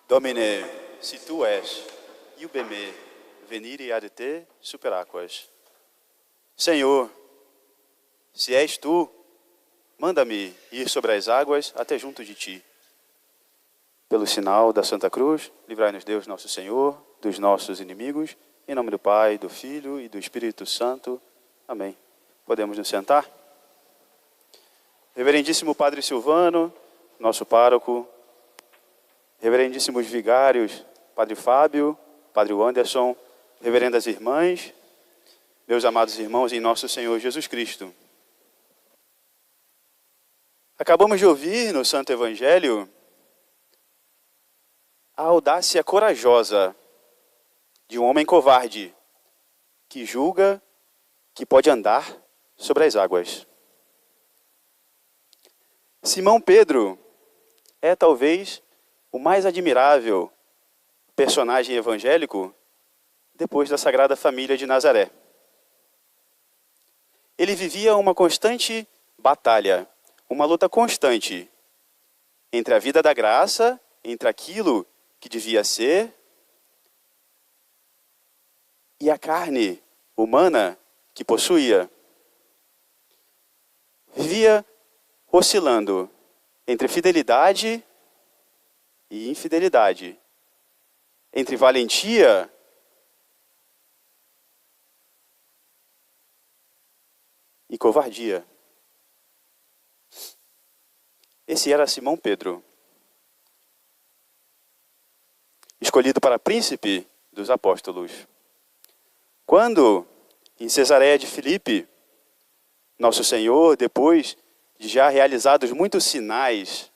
Domine, se tu és, iube me, venire ad te superaquas. Senhor, se és tu, manda-me ir sobre as águas até junto de ti. Pelo sinal da Santa Cruz, livrai-nos Deus nosso Senhor dos nossos inimigos, em nome do Pai, do Filho e do Espírito Santo. Amém. Podemos nos sentar? Reverendíssimo Padre Silvano, nosso pároco, reverendíssimos vigários, Padre Fábio, Padre Anderson, reverendas irmãs, meus amados irmãos em nosso Senhor Jesus Cristo. Acabamos de ouvir no Santo Evangelho a audácia corajosa de um homem covarde que julga que pode andar sobre as águas. Simão Pedro é talvez o mais admirável personagem evangélico depois da Sagrada Família de Nazaré. Ele vivia uma constante batalha, uma luta constante entre a vida da graça, entre aquilo que devia ser, e a carne humana que possuía. Vivia oscilando entre fidelidade e infidelidade, entre valentia e covardia. Esse era Simão Pedro, escolhido para príncipe dos apóstolos. Quando, em Cesareia de Filipe, nosso Senhor, depois de já realizados muitos sinais,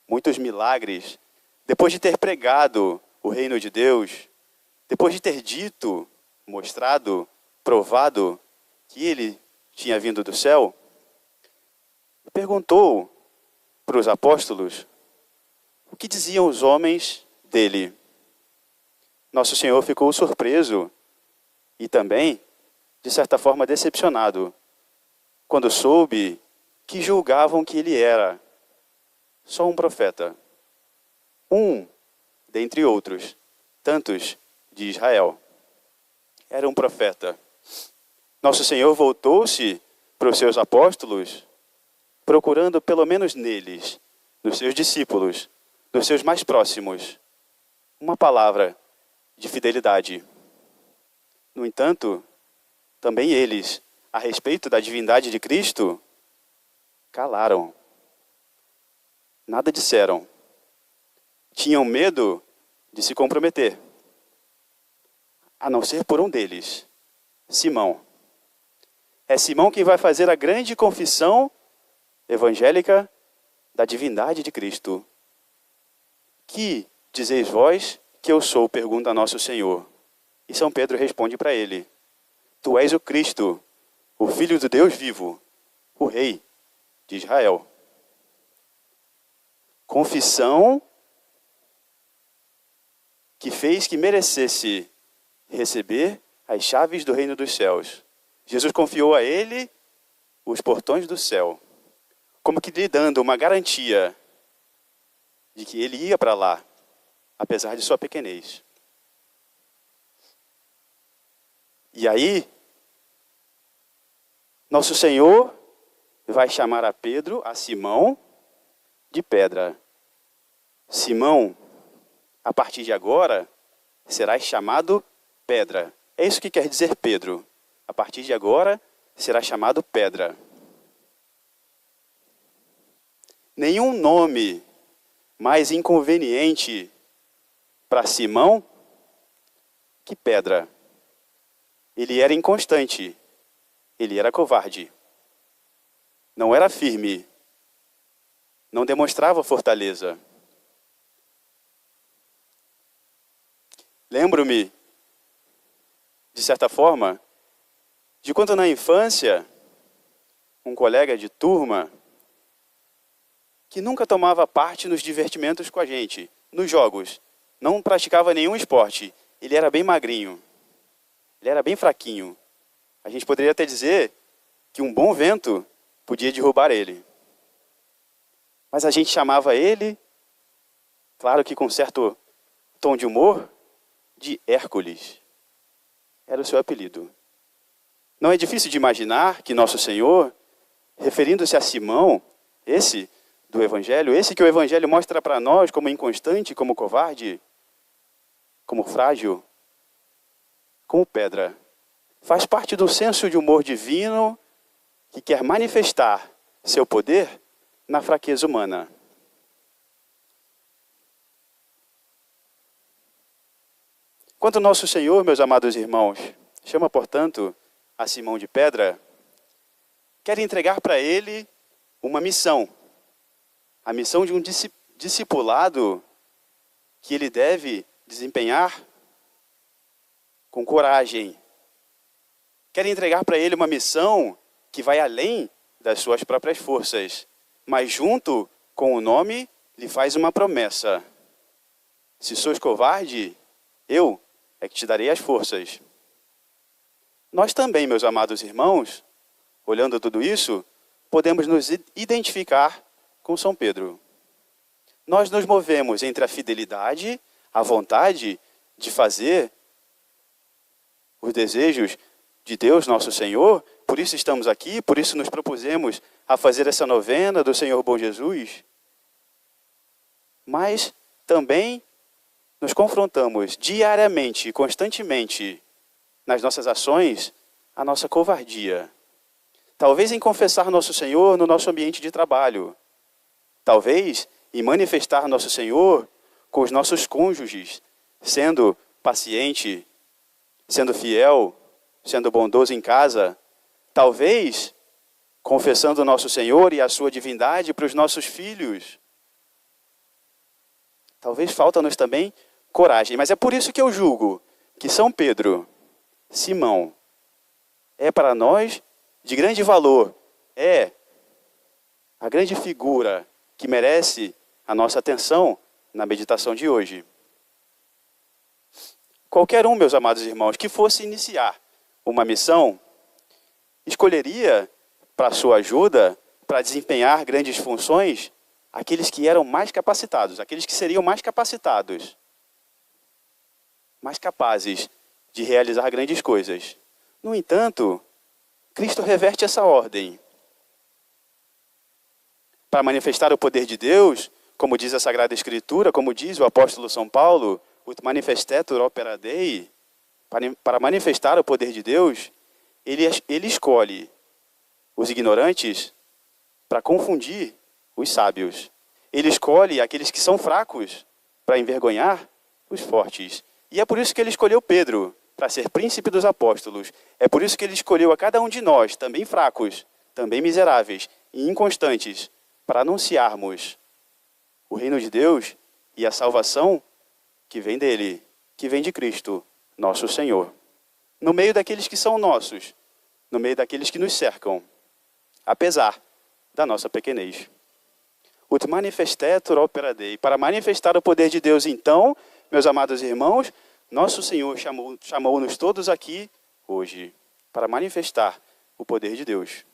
muitos milagres, depois de ter pregado o reino de Deus, depois de ter dito, mostrado, provado que ele tinha vindo do céu, perguntou para os apóstolos o que diziam os homens dele. Nosso Senhor ficou surpreso e também, de certa forma, decepcionado, quando soube que julgavam que ele era só um profeta, um dentre outros, tantos de Israel. Era um profeta. Nosso Senhor voltou-se para os seus apóstolos, procurando pelo menos neles, nos seus discípulos, nos seus mais próximos, uma palavra de fidelidade. No entanto, também eles, a respeito da divindade de Cristo, calaram. Nada disseram. Tinham medo de se comprometer, a não ser por um deles, Simão. É Simão quem vai fazer a grande confissão evangélica da divindade de Cristo. Que dizeis vós que eu sou? Pergunta nosso Senhor. E São Pedro responde para ele: Tu és o Cristo, o Filho do Deus vivo, o Rei de Israel. Confissão que fez que merecesse receber as chaves do reino dos céus. Jesus confiou a ele os portões do céu, como que lhe dando uma garantia de que ele ia para lá, apesar de sua pequenez. E aí, nosso Senhor vai chamar a Pedro, a Simão, de pedra. Simão, a partir de agora, serás chamado pedra. É isso que quer dizer Pedro. A partir de agora, será chamado pedra. Nenhum nome mais inconveniente para Simão que pedra. Ele era inconstante. Ele era covarde. Não era firme. Não demonstrava fortaleza. Lembro-me, de certa forma, de quando na infância, um colega de turma, que nunca tomava parte nos divertimentos com a gente, nos jogos, não praticava nenhum esporte, ele era bem magrinho, ele era bem fraquinho. A gente poderia até dizer que um bom vento podia derrubar ele. Mas a gente chamava ele, claro que com certo tom de humor, de Hércules. Era o seu apelido. Não é difícil de imaginar que nosso Senhor, referindo-se a Simão, esse do Evangelho, esse que o Evangelho mostra para nós como inconstante, como covarde, como frágil, como pedra, faz parte do senso de humor divino que quer manifestar seu poder na fraqueza humana. Quando nosso Senhor, meus amados irmãos, chama, portanto, a Simão de pedra, quer entregar para ele uma missão. A missão de um discipulado que ele deve desempenhar com coragem. Quer entregar para ele uma missão que vai além das suas próprias forças, mas junto com o nome lhe faz uma promessa. Se sois covarde, eu é que te darei as forças. Nós também, meus amados irmãos, olhando tudo isso, podemos nos identificar com São Pedro. Nós nos movemos entre a fidelidade, a vontade de fazer os desejos de Deus, nosso Senhor, por isso estamos aqui, por isso nos propusemos a fazer essa novena do Senhor Bom Jesus, mas também nos confrontamos diariamente, constantemente, nas nossas ações, a nossa covardia. Talvez em confessar nosso Senhor no nosso ambiente de trabalho. Talvez em manifestar nosso Senhor com os nossos cônjuges, sendo paciente, sendo fiel, sendo bondoso em casa. Talvez confessando nosso Senhor e a sua divindade para os nossos filhos. Talvez falta-nos também coragem, mas é por isso que eu julgo que São Pedro, Simão, é para nós de grande valor, é a grande figura que merece a nossa atenção na meditação de hoje. Qualquer um, meus amados irmãos, que fosse iniciar uma missão, escolheria para sua ajuda, para desempenhar grandes funções, aqueles que eram mais capacitados, aqueles que seriam mais capacitados, mais capazes de realizar grandes coisas. No entanto, Cristo reverte essa ordem. Para manifestar o poder de Deus, como diz a Sagrada Escritura, como diz o apóstolo São Paulo, ut manifestetur opera Dei, para manifestar o poder de Deus, ele escolhe os ignorantes para confundir os sábios. Ele escolhe aqueles que são fracos para envergonhar os fortes. E é por isso que ele escolheu Pedro, para ser príncipe dos apóstolos. É por isso que ele escolheu a cada um de nós, também fracos, também miseráveis e inconstantes, para anunciarmos o reino de Deus e a salvação que vem dele, que vem de Cristo, nosso Senhor. No meio daqueles que são nossos, no meio daqueles que nos cercam, apesar da nossa pequenez. Ut manifestetur opera Dei. Para manifestar o poder de Deus, então, meus amados irmãos, nosso Senhor chamou-nos todos aqui hoje para manifestar o poder de Deus.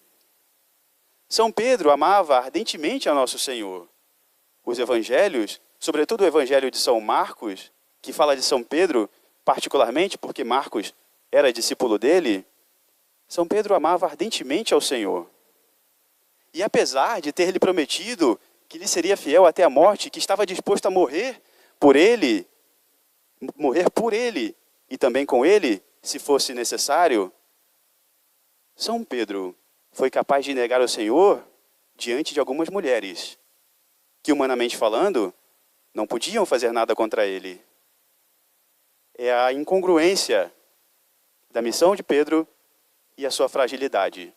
São Pedro amava ardentemente a nosso Senhor. Os evangelhos, sobretudo o evangelho de São Marcos, que fala de São Pedro, particularmente porque Marcos era discípulo dele, São Pedro amava ardentemente ao Senhor. E apesar de ter lhe prometido que lhe seria fiel até a morte, que estava disposto a morrer por ele e também com ele, se fosse necessário, São Pedro foi capaz de negar o Senhor diante de algumas mulheres, que humanamente falando, não podiam fazer nada contra ele. É a incongruência da missão de Pedro e a sua fragilidade.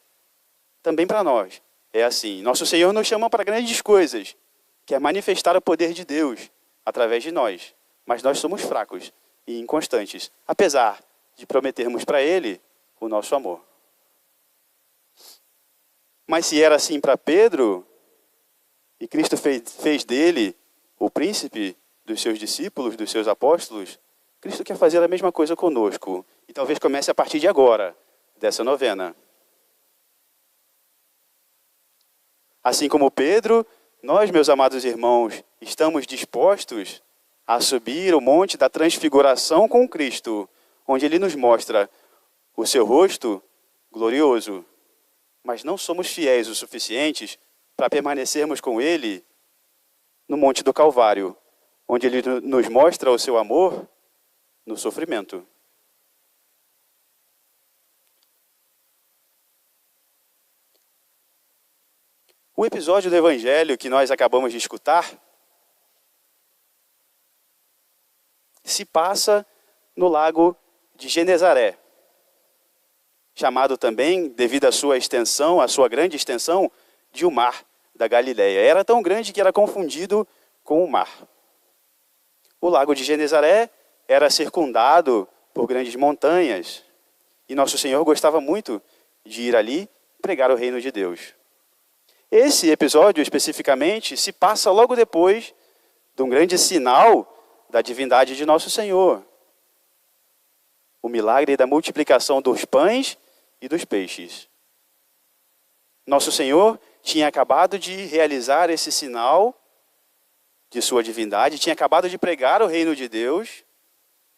Também para nós é assim. Nosso Senhor nos chama para grandes coisas, que é manifestar o poder de Deus através de nós. Mas nós somos fracos e inconstantes, apesar de prometermos para Ele o nosso amor. Mas se era assim para Pedro, e Cristo fez dele o príncipe dos seus discípulos, dos seus apóstolos, Cristo quer fazer a mesma coisa conosco. E talvez comece a partir de agora, dessa novena. Assim como Pedro, nós, meus amados irmãos, estamos dispostos a subir o monte da transfiguração com Cristo, onde ele nos mostra o seu rosto glorioso. Mas não somos fiéis o suficientes para permanecermos com ele no Monte do Calvário, onde ele nos mostra o seu amor no sofrimento. O episódio do Evangelho que nós acabamos de escutar se passa no lago de Genezaré, chamado também, devido à sua extensão, à sua grande extensão, de o Mar da Galileia. Era tão grande que era confundido com o mar. O lago de Genezaré era circundado por grandes montanhas, e Nosso Senhor gostava muito de ir ali pregar o reino de Deus. Esse episódio, especificamente, se passa logo depois de um grande sinal da divindade de Nosso Senhor. O milagre da multiplicação dos pães e dos peixes. Nosso Senhor tinha acabado de realizar esse sinal de sua divindade, tinha acabado de pregar o reino de Deus,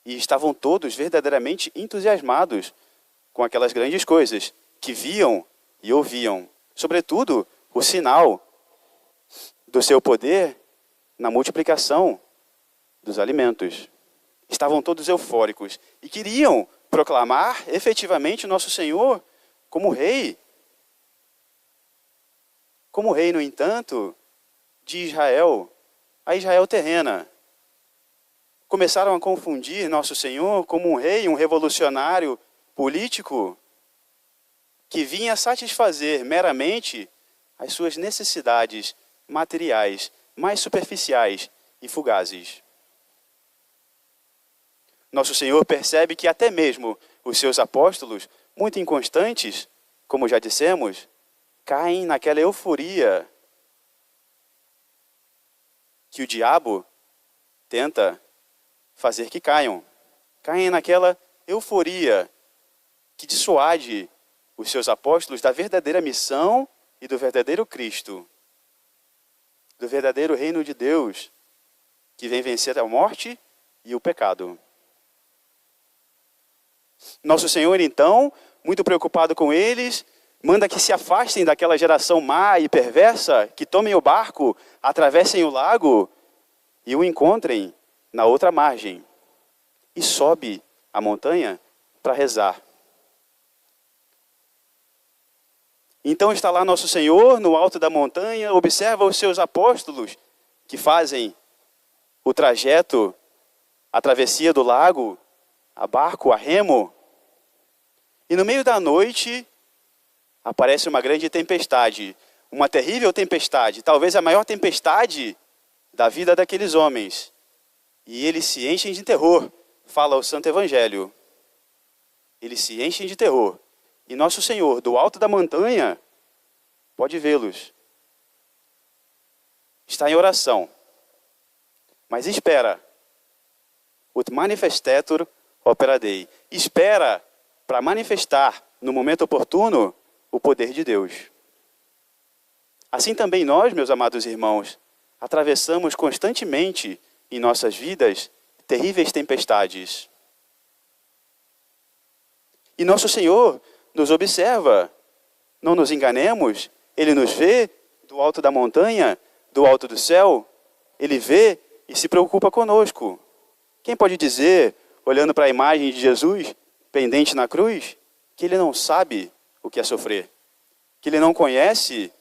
e estavam todos verdadeiramente entusiasmados com aquelas grandes coisas que viam e ouviam. Sobretudo, o sinal do seu poder na multiplicação dos alimentos. Estavam todos eufóricos e queriam proclamar efetivamente o Nosso Senhor como Rei. Como Rei, no entanto, de Israel, a Israel terrena. Começaram a confundir Nosso Senhor como um rei, um revolucionário político que vinha satisfazer meramente as suas necessidades materiais mais superficiais e fugazes. Nosso Senhor percebe que até mesmo os seus apóstolos, muito inconstantes, como já dissemos, caem naquela euforia que o diabo tenta fazer que caiam. Caem naquela euforia que dissuade os seus apóstolos da verdadeira missão e do verdadeiro Cristo, do verdadeiro reino de Deus, que vem vencer a morte e o pecado. Nosso Senhor, então, muito preocupado com eles, manda que se afastem daquela geração má e perversa, que tomem o barco, atravessem o lago e o encontrem na outra margem. E sobe a montanha para rezar. Então está lá Nosso Senhor, no alto da montanha, observa os seus apóstolos, que fazem o trajeto, a travessia do lago, a barco, a remo. E no meio da noite, aparece uma grande tempestade, uma terrível tempestade, talvez a maior tempestade da vida daqueles homens. E eles se enchem de terror, fala o Santo Evangelho. Eles se enchem de terror. E Nosso Senhor, do alto da montanha, pode vê-los. Está em oração. Mas espera. Ut manifestetur opera Dei. Espera para manifestar, no momento oportuno, o poder de Deus. Assim também nós, meus amados irmãos, atravessamos constantemente em nossas vidas terríveis tempestades. E Nosso Senhor nos observa. Não nos enganemos, Ele nos vê do alto da montanha, do alto do céu. Ele vê e se preocupa conosco. Quem pode dizer, olhando para a imagem de Jesus, pendente na cruz, que Ele não sabe o que é sofrer? Que Ele não conhece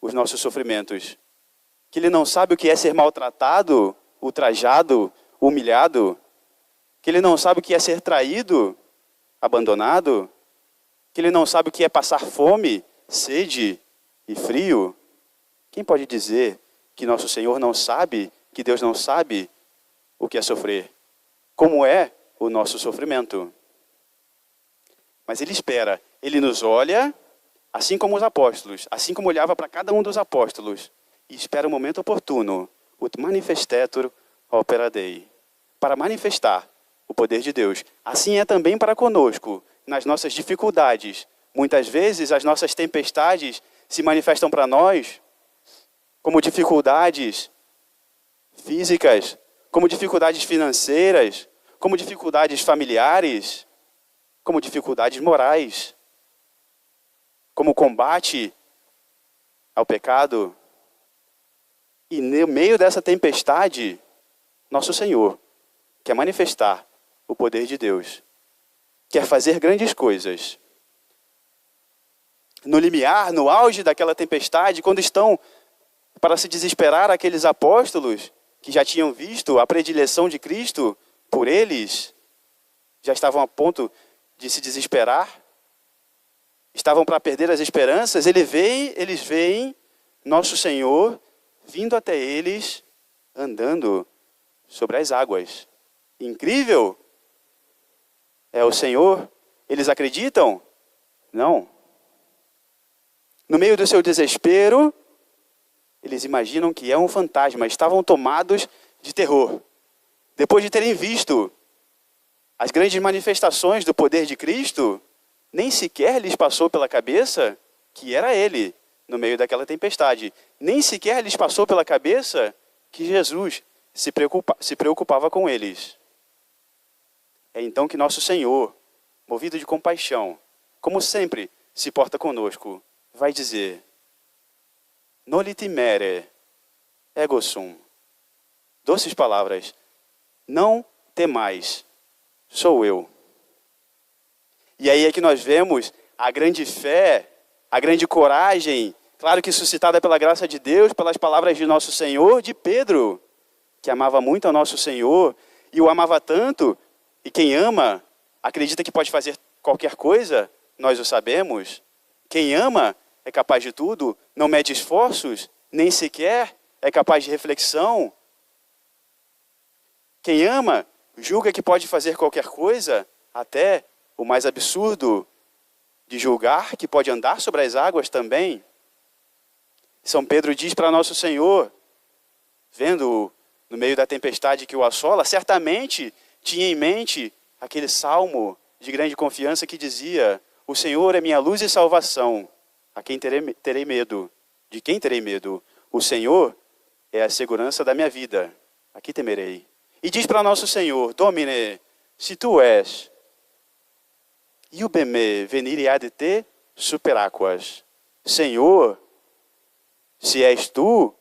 os nossos sofrimentos? Que Ele não sabe o que é ser maltratado, ultrajado, humilhado? Que Ele não sabe o que é ser traído, abandonado? Que Ele não sabe o que é passar fome, sede e frio? Quem pode dizer que Nosso Senhor não sabe, que Deus não sabe o que é sofrer? Como é o nosso sofrimento? Mas Ele espera, Ele nos olha, assim como os apóstolos, assim como olhava para cada um dos apóstolos, e espera o momento oportuno, ut manifestetur opera Dei, para manifestar o poder de Deus. Assim é também para conosco, nas nossas dificuldades. Muitas vezes as nossas tempestades se manifestam para nós como dificuldades físicas como dificuldades financeiras, como dificuldades familiares, como dificuldades morais, como combate ao pecado. E no meio dessa tempestade, nosso Senhor quer manifestar o poder de Deus, quer fazer grandes coisas. No limiar, no auge daquela tempestade, quando estão para se desesperar aqueles apóstolos que já tinham visto a predileção de Cristo por eles, já estavam a ponto de se desesperar, estavam para perder as esperanças, eles veem nosso Senhor vindo até eles, andando sobre as águas. Incrível! É o Senhor? Eles acreditam? Não. No meio do seu desespero, eles imaginam que é um fantasma, estavam tomados de terror. Depois de terem visto as grandes manifestações do poder de Cristo, nem sequer lhes passou pela cabeça que era Ele no meio daquela tempestade. Nem sequer lhes passou pela cabeça que Jesus se preocupava com eles. É então que nosso Senhor, movido de compaixão, como sempre se porta conosco, vai dizer: Noli timere, ego sum. Doces palavras. Não temais, sou eu. E aí é que nós vemos a grande fé, a grande coragem, claro que suscitada pela graça de Deus, pelas palavras de nosso Senhor, de Pedro, que amava muito ao nosso Senhor, e o amava tanto, e quem ama, acredita que pode fazer qualquer coisa, nós o sabemos. Quem ama é capaz de tudo, não mede esforços, nem sequer é capaz de reflexão. Quem ama julga que pode fazer qualquer coisa, até o mais absurdo de julgar que pode andar sobre as águas também. São Pedro diz para nosso Senhor, vendo no meio da tempestade que o assola, certamente tinha em mente aquele salmo de grande confiança que dizia: o Senhor é minha luz e salvação, a quem terei medo? De quem terei medo? O Senhor é a segurança da minha vida, a que temerei? E diz para nosso Senhor: Domine, se tu és, iube me venire ad te super aquas. Senhor, se és tu,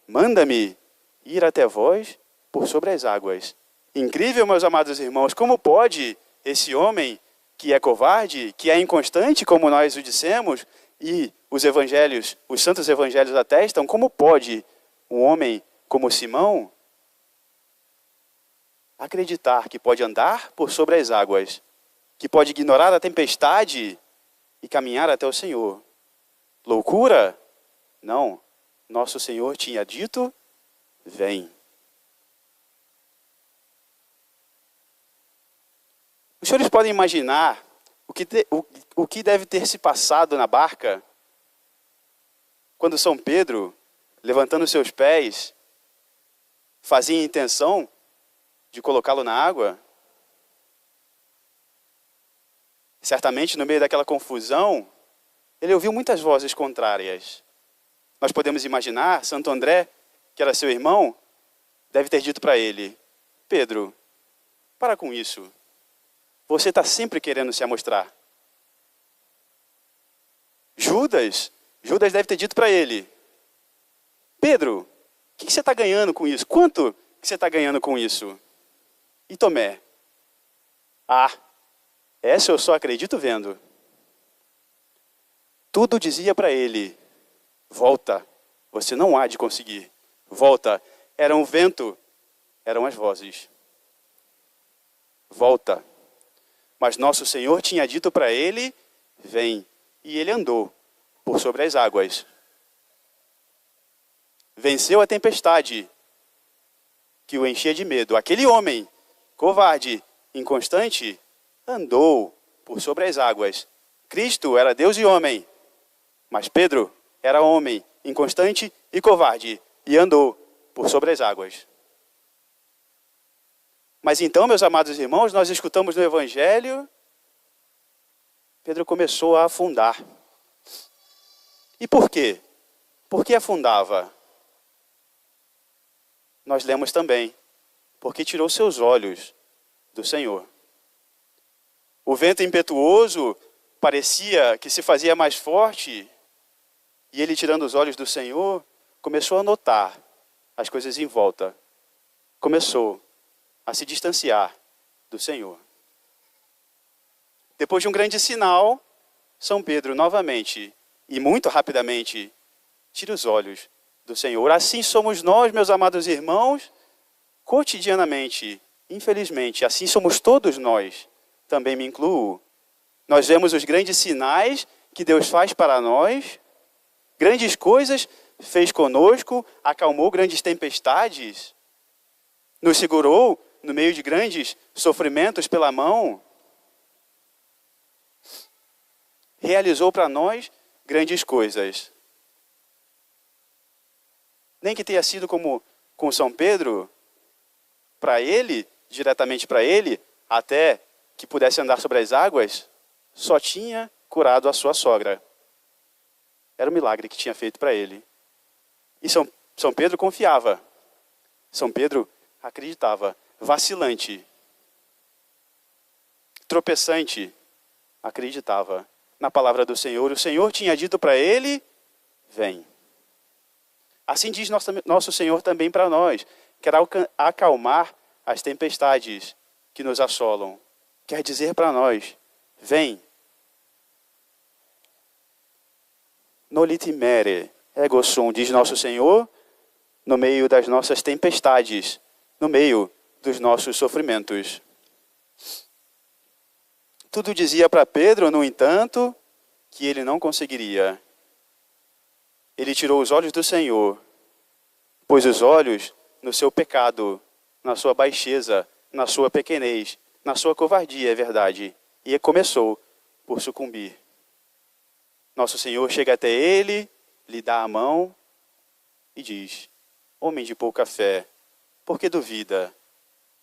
manda-me ir até vós por sobre as águas. Incrível, meus amados irmãos, como pode esse homem que é covarde, que é inconstante, como nós o dissemos, e os evangelhos, os santos evangelhos atestam, como pode um homem como Simão acreditar que pode andar por sobre as águas, que pode ignorar a tempestade e caminhar até o Senhor? Loucura? Não. Nosso Senhor tinha dito: vem. Os senhores podem imaginar o que deve ter se passado na barca quando São Pedro, levantando seus pés, fazia a intenção de colocá-lo na água? Certamente, no meio daquela confusão, ele ouviu muitas vozes contrárias. Nós podemos imaginar, Santo André, que era seu irmão, deve ter dito para ele: Pedro, para com isso. Você está sempre querendo se amostrar. Judas deve ter dito para ele: Pedro, o que você está ganhando com isso? Quanto que você está ganhando com isso? E Tomé: essa eu só acredito vendo. Tudo dizia para ele: volta, você não há de conseguir. Volta. Era um vento, eram as vozes. Volta. Mas nosso Senhor tinha dito para ele: vem. E ele andou por sobre as águas. Venceu a tempestade que o enchia de medo. Aquele homem, covarde, inconstante, andou por sobre as águas. Cristo era Deus e homem, mas Pedro era homem, inconstante e covarde, e andou por sobre as águas. Mas então, meus amados irmãos, nós escutamos no Evangelho, Pedro começou a afundar. E por quê? Por que afundava? Nós lemos também, porque tirou seus olhos do Senhor. O vento impetuoso parecia que se fazia mais forte, e ele, tirando os olhos do Senhor, começou a notar as coisas em volta. Começou a se distanciar do Senhor. Depois de um grande sinal, São Pedro novamente, e muito rapidamente, tira os olhos do Senhor. Assim somos nós, meus amados irmãos, cotidianamente, infelizmente, assim somos todos nós, também me incluo. Nós vemos os grandes sinais que Deus faz para nós, grandes coisas fez conosco, acalmou grandes tempestades, nos segurou no meio de grandes sofrimentos pela mão, realizou para nós grandes coisas. Nem que tenha sido como com São Pedro, para ele, diretamente para ele, até que pudesse andar sobre as águas, só tinha curado a sua sogra. Era um milagre que tinha feito para ele. E São Pedro confiava. São Pedro acreditava. Vacilante, tropeçante, acreditava na palavra do Senhor. O Senhor tinha dito para ele, vem. Assim diz nosso Senhor também para nós. Quer acalmar as tempestades que nos assolam. Quer dizer para nós, vem. Nolite mere ego sum, diz nosso Senhor, no meio das nossas tempestades, no meio dos nossos sofrimentos. Tudo dizia para Pedro, no entanto, que ele não conseguiria. Ele tirou os olhos do Senhor, pôs os olhos no seu pecado, na sua baixeza, na sua pequenez, na sua covardia, é verdade. E começou por sucumbir. Nosso Senhor chega até ele, lhe dá a mão e diz, homem de pouca fé, por que duvida?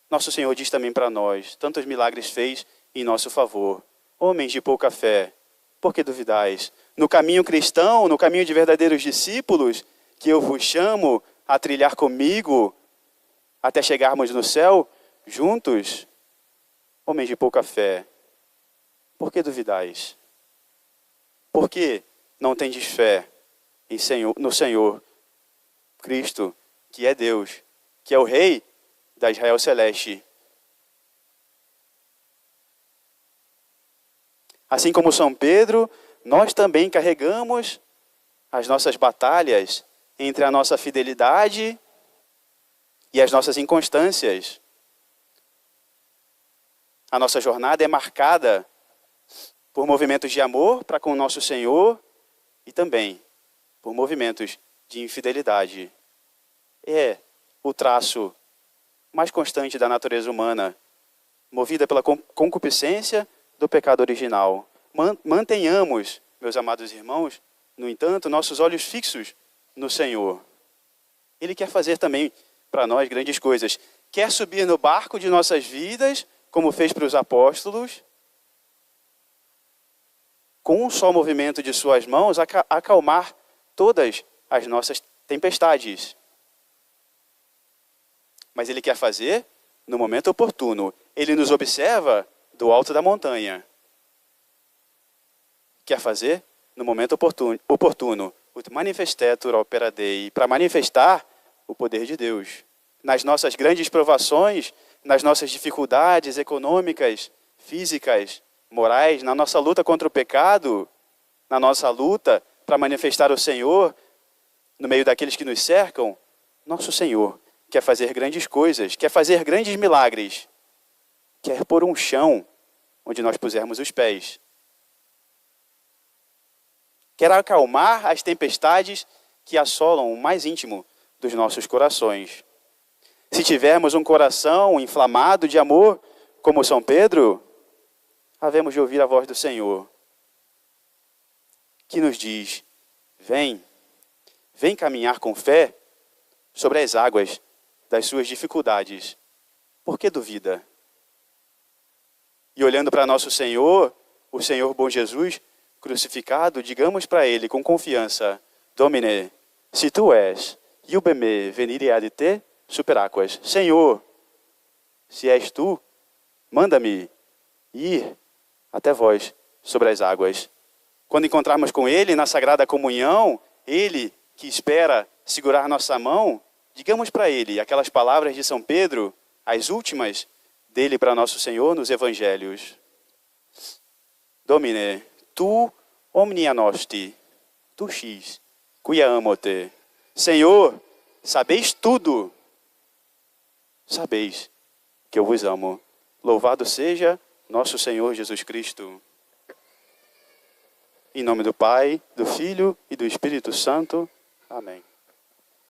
Nosso Senhor diz também para nós, tantos milagres fez em nosso favor. Homens de pouca fé, por que duvidais? No caminho cristão, no caminho de verdadeiros discípulos, que eu vos chamo a trilhar comigo, até chegarmos no céu, juntos, homens de pouca fé, por que duvidais? Por que não tendes fé no Senhor Cristo, que é Deus, que é o Rei da Israel Celeste? Assim como São Pedro, nós também carregamos as nossas batalhas entre a nossa fidelidade e as nossas inconstâncias. A nossa jornada é marcada por movimentos de amor para com o nosso Senhor e também por movimentos de infidelidade. É o traço mais constante da natureza humana, movida pela concupiscência do pecado original. Mantenhamos, meus amados irmãos, no entanto, nossos olhos fixos no Senhor. Ele quer fazer também para nós grandes coisas. Quer subir no barco de nossas vidas, como fez para os apóstolos, com um só movimento de suas mãos, acalmar todas as nossas tempestades. Mas Ele quer fazer no momento oportuno. Ele nos observa do alto da montanha. Quer fazer no momento oportuno. Ut manifestetur opera Dei, para manifestar o poder de Deus. Nas nossas grandes provações, nas nossas dificuldades econômicas, físicas, morais, na nossa luta contra o pecado, na nossa luta para manifestar o Senhor no meio daqueles que nos cercam, nosso Senhor quer fazer grandes coisas, quer fazer grandes milagres, quer pôr um chão onde nós pusermos os pés. Quer acalmar as tempestades que assolam o mais íntimo dos nossos corações. Se tivermos um coração inflamado de amor, como São Pedro, havemos de ouvir a voz do Senhor, que nos diz, vem caminhar com fé sobre as águas das suas dificuldades. Por que duvida? E olhando para nosso Senhor, o Senhor bom Jesus, crucificado, digamos para Ele com confiança, Domine, se Tu és, iube me venire ad te, superaquas. Senhor, Se és tu, manda-me ir até vós sobre as águas. Quando encontrarmos com Ele na Sagrada Comunhão, Ele que espera segurar nossa mão, digamos para Ele aquelas palavras de São Pedro, as últimas dele para nosso Senhor nos Evangelhos. Domine, tu omnia nosti, tu xis, quia amo-te. Senhor, sabeis tudo. Sabeis que eu vos amo. Louvado seja nosso Senhor Jesus Cristo. Em nome do Pai, do Filho e do Espírito Santo. Amém.